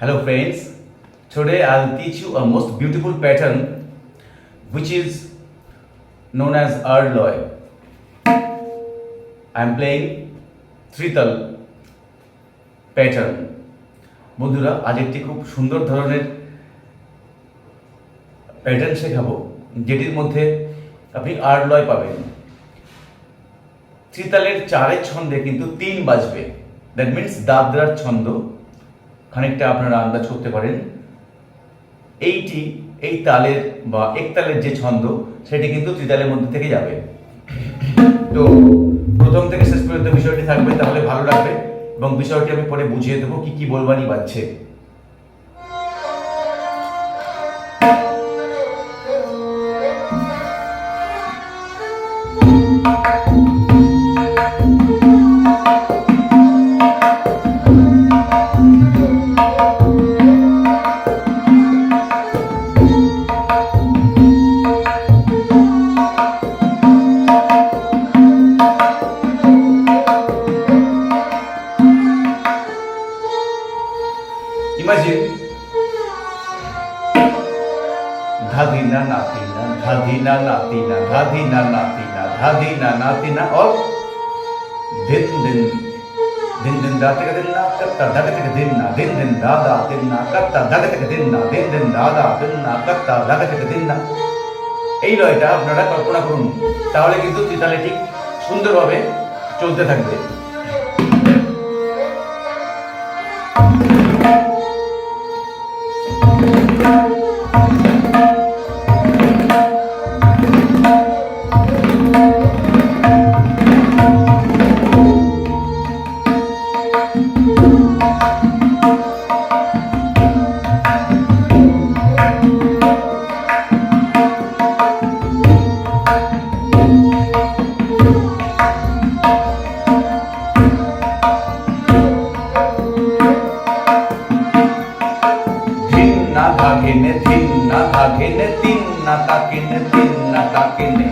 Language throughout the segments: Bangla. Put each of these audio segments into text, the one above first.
Hello friends, today I'll teach you a most beautiful pattern which is known as Ardloy. I am playing Trital pattern. বন্ধুরা আজ একটি খুব সুন্দর ধরনের প্যাটার্ন শেখাবো যেটির মধ্যে আপনি আর্ডলয় পাবেন। ত্রিতালের চারের ছন্দে কিন্তু 3 বাজবে, দ্যাট মিনস দাদরার ছন্দ। খানিকটা আপনারা আন্দাজ করতে পারেন এই তালের বা একতালের যে ছন্দ সেটি কিন্তু ত্রিতালের মধ্যে থেকে যাবে। তো প্রথম থেকে শেষ পর্যন্ত বিষয়টি থাকবে, তাহলে ভালো লাগবে এবং বিষয়টি আমি পরে বুঝিয়ে দেবো কি কি বলবানি বাজছে। Imagine dhadina natina, dhadina natina, dhadina natina, dhadina natina, or din din din din da taka din na katta daga taka din na din din da da din na katta daga taka din na din din da da din na katta daga taka din na। এই লয়টা আপনারা কল্পনা করুন, তাহলে কিন্তু ত্রিতালে ঠিক সুন্দরভাবে চলতে থাকবে। Dhagene thinna dhagene tinna takene tinna takene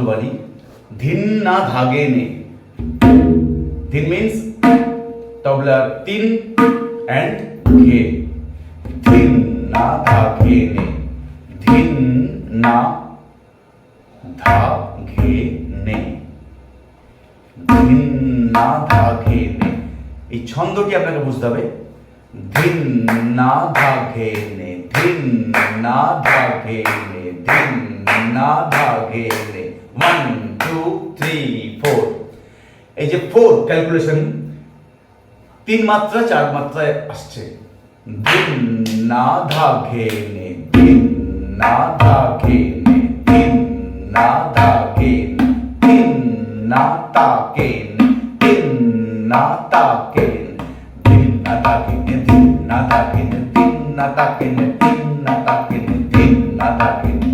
বাড়ি, ধিন না ধাগে নে। ধিন means তবলার তিন and ঘে, ধিন না ধাগে নে, ধিন না ধাগে নে, ধিন না ধাগে নে। এই ছন্দটি আপনাকে বুঝতে হবে। ধিন না ধাগে নে, ধিন না ধাগে নে, ধিন না ধাগে নে। 1 2 3 4। এই যে 4 ক্যালকুলেশন 3 মাত্রা 4 মাত্রায় আসছে। ধিন না ধাগে নে, ধিন না ধাগে নে, ধিন না ধাগে নে, ধিন না তাকে নে, ধিন না তাকে নে, ধিন না তাকে নে, ধিন না তাকে নে, ধিন না তাকে নে, ধিন না তাকে নে, ধিন না তাকে নে।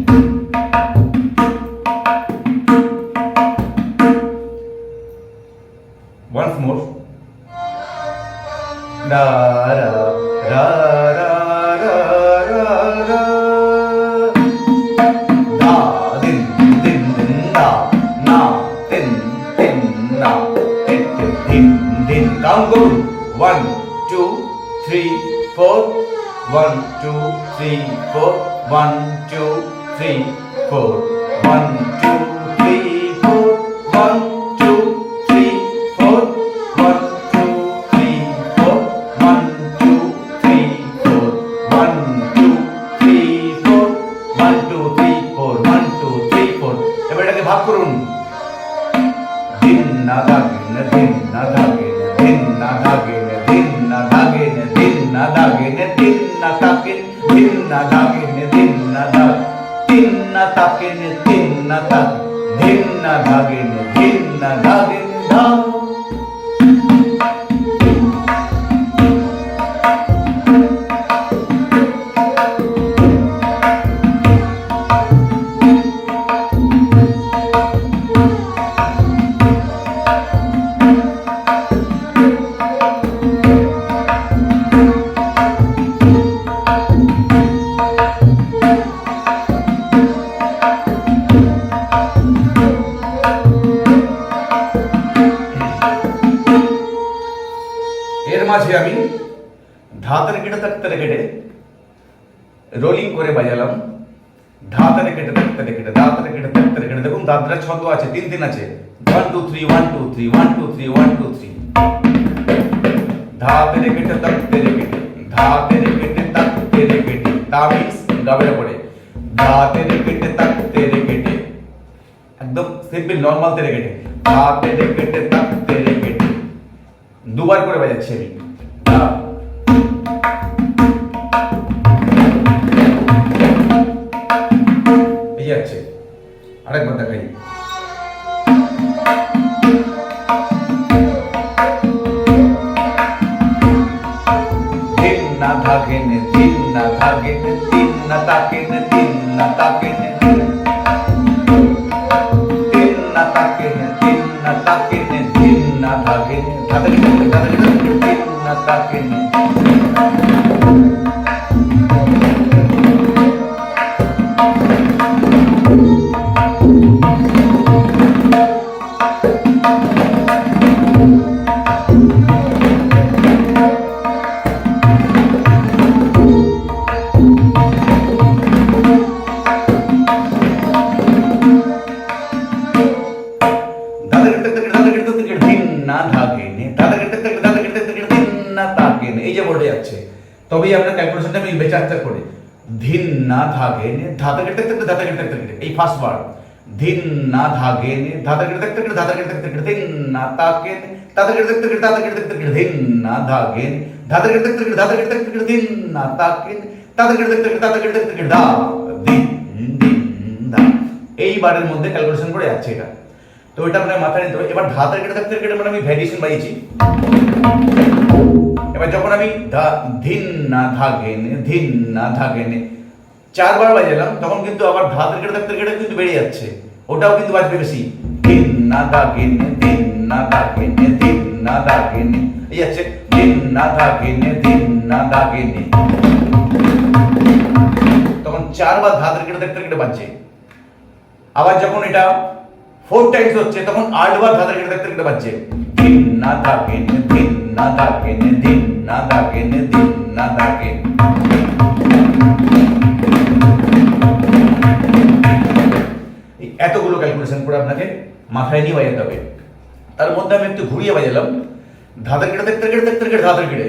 Once more. Da ra ra ra ra ra ra. Da din din din da na din din na din din din. Count good. 1 2 3 4. 1 2 3 4. 1 2 3 4. 1 2 3 4. 1 2 3 4. 1 2 3 4. 1 2 3 4. 1 2 3 4. 1 2 3 4. 1 2 3 4. এবার এটাকে ভাগ করুন। ধিন না ধাগে নে, ধিন না ধাগে নে, ধিন না ধাগে নে, ধিন না ধাগে নে, ধিন না ধাগে নে, ধিন না তাকে, ধিন না ধাগে নে, ধিন না ধাগ, ধিন না তাকে নে, ধিন না তাক, ধিন না ধাগে নে, ধিন না ধাগে নে, ধা। এর মাঝে আমি ধাতের কেটে তাকতে কেটে রোলিং করে বাজালাম। ধাতের কেটে তাকতে কেটে, ধাতের কেটে তাকতে কেটে। দেখুন দাদরা ছন্দ আছে, 3 3 আছে। 1 2 3 1 2 3 1 2 3 1 2 3। ধাতের কেটে তাকতে কেটে, ধাতের কেটে তাকতে কেটে। তা মিন্স গাবের পরে ধাতের কেটে তাকতে কেটে, একদম সিম্পল নরমাল তেরে কেটে। ধাতের কেটে তাকতে কেটে দুবার করে বাজাচ্ছি আমি। এই যাচ্ছে, আরেকবার দেখাই। ধিন না ধাগে নে, ধিন না ধাগে নে, ধিন না তাকে নে, ধিন না তাকে নে, ধিন না তাকে নে, ধিন না তাকে নে, ধিন না ধাগে নে, ধাগে নে, ধাগে নে, ধিন না তাকে নে। এই যে বোর্ডে যাচ্ছে, তবেই আপনার ক্যালকুলেশনটা মিলবে চার করে। ধিন না ধাগে নে, ধাতা কেটে কেটে, ধাতা কেটে কেটে। এই ফার্স্ট বার। ধিন না ধাগে নে, ধাতা কেটে কেটে, ধাতা কেটে কেটে। ধিন না তাকে নে, ধাতা কেটে কেটে, ধাতা কেটে কেটে। ধিন না ধাগে নে, ধাতা কেটে কেটে, ধাতা কেটে কেটে। ধিন না তাকে নে, ধাতা কেটে কেটে, ধাতা কেটে কেটে। দা দিন দিন দা। এই বারের মধ্যে ক্যালকুলেশন করে যাচ্ছে এটা। তো এটা আপনার মাথায় নিতে হবে। এবার ধাতা কেটে কেটে মানে আমি ভ্যারিয়েশন বাজিয়েছি। এবার যখন আমি ধিন না ধাগে নে, ধিন না ধাগে নে 4 বার বাজালাম, তখন কিন্তু আবার ধাতের কেটে কিন্তু বেড়ে যাচ্ছে, ওটাও কিন্তু বাজবে বেশি। ধিন না ধাগে নে, ধিন না ধাগে নে, ধিন না ধাগে নে। এই যাচ্ছে ধিন না ধাগে নে, ধিন না ধাগে নে। তখন 4 বার ধাতের কেটে বাজছে। আবার যখন এটা 4 টাইমস হচ্ছে, তখন 8 বার ধাঁধার কেটে দেখতে দেখতে বাজছে। ধিন না থাকে নে, ধিন না থাকে নে, ধিন না থাকে নে, ধিন না থাকে। এতগুলো ক্যালকুলেশন করে আপনাকে মাথায় নিয়ে বাজাতে হবে। তার মধ্যে আমি একটু ঘুরিয়ে বাজালাম, ধাঁধার কেটে দেখতে কেটে দেখতে কেটে ধাঁধার কেটে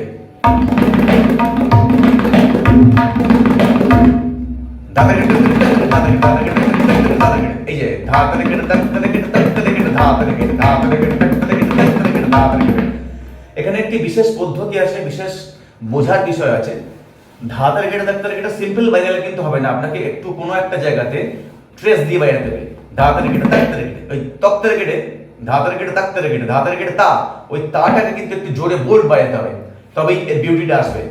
এই যে ধাঁধার কেটে দেখতে কেটে দেখতে কেটে ধাঁধার কেটে ধাঁধার কেটে দেখতে কেটে দেখতে কেটে ধাঁধার কেটে। এখানে একটি বিশেষ পদ্ধতি আছে, বিশেষ বোঝার বিষয় আছে। ধাঁধার কেটে দেখতে কেটে সিম্পল বাজালে কিন্তু হবে না, আপনাকে একটু কোনো একটা জায়গাতে ট্রেস দিয়ে বাজাতে হবে। ধাঁধার কেটে দেখতে কেটে ওই তক্তের কেটে ধাঁধার কেটে তাক্তের কেটে ধাঁধার কেটে তা, ওই তাটাকে কিন্তু একটু জোরে বোল্ড বাজাতে হবে, তবেই এর বিউটিটা আসবে।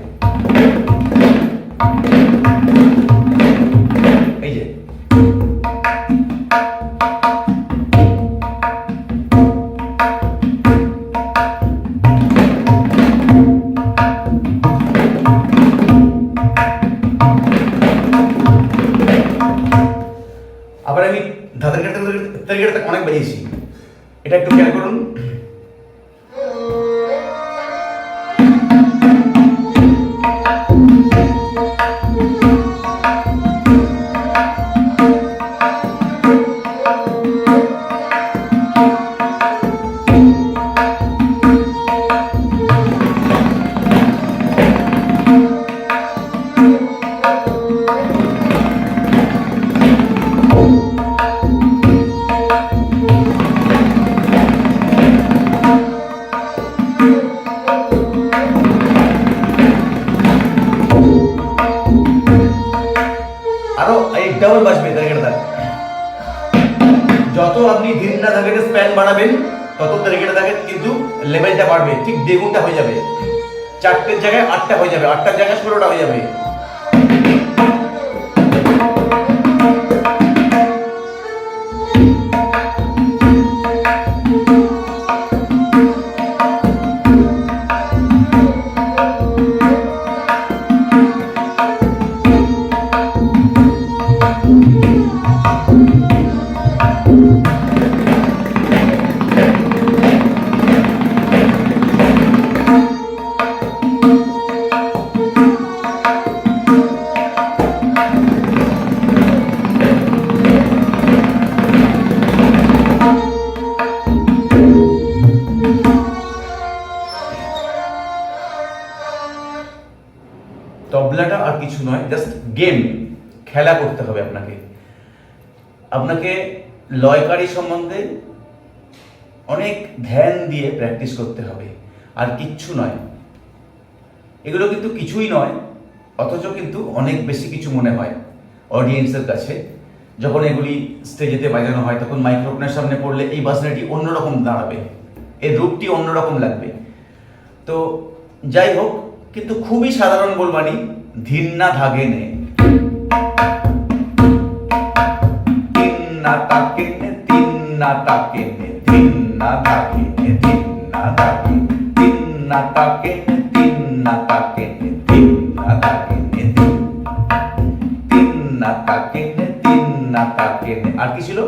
এই যে আবার আমি ধাঁধার কেটে অনেক বাজিয়েছি, এটা একটু খেয়াল করুন। আরো এই ডাবল বাজবে তারিখেটা। যত আপনি ধীর না থাকে স্প্যান বাড়াবেন, তত তারিখেটা থাকে কিন্তু লেভেলটা বাড়বে, ঠিক দ্বিগুণটা হয়ে যাবে। 4টের জায়গায় 8টা হয়ে যাবে, 8টার জায়গায় 16টা হয়ে যাবে। তবলাটা আর কিছু নয়, জাস্ট গেম, খেলা করতে হবে আপনাকে। আপনাকে লয়কারি সম্বন্ধে অনেক ধ্যান দিয়ে প্র্যাকটিস করতে হবে, আর কিচ্ছু নয়। এগুলো কিন্তু কিছুই নয়, অথচ কিন্তু অনেক বেশি কিছু মনে হয় অডিয়েন্সের কাছে। যখন এগুলি স্টেজেতে বাজানো হয়, তখন মাইক্রোফোনের সামনে পড়লে এই বাজনাটি অন্যরকম দাঁড়াবে, এর রূপটি অন্যরকম লাগবে। তো যাই হোক, কিন্তু খুবই সাধারণ বলবানি, ধিন না ধাগে নে, তিন না তাকে নে, তিন না তাকে নে, তিন না ধাগে নে, তিন না ধাগে, তিন না তাকে নে, তিন না তাকে নে, তিন না ধাগে নে, তিন না তাকে নে, তিন না তাকে নে। আর কি ছিল?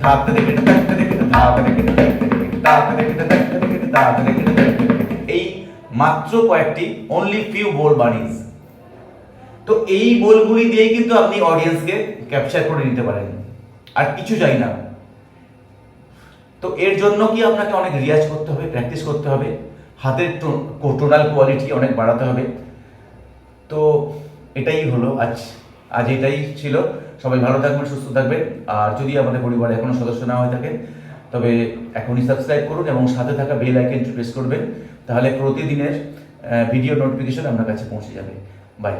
ধাতে দেখে দেখতে দেখে ধাতে দেখে দেখতে দেখে ধাতে দেখে দেখতে দেখে ধাতে দেখে দেখতে দেখে। এই মাত্র কয়েকটি, অনলি ফিউ বোল বানিজ। তো এই বোলগুলি দিয়েই কিন্তু আপনি অডিয়েন্সকে ক্যাপচার করে নিতে পারেন, আর কিছু চাই না। তো এর জন্য কি আপনাকে অনেক রিয়াজ করতে হবে, প্র্যাকটিস করতে হবে, হাতের টোনাল কোয়ালিটি অনেক বাড়াতে হবে। তো এটাই হলো আজ এটাই ছিল। সবাই ভালো থাকবেন, সুস্থ থাকবেন। আর যদি আমাদের পরিবারে এখনো সদস্য না হয়ে থাকেন, তবে এখনই সাবস্ক্রাইব করুন এবং সাথে থাকা বেল আইকনটি প্রেস করবেন, তাহলে প্রতিদিনের ভিডিও নোটিফিকেশন আপনার কাছে পৌঁছে যাবে। বাই।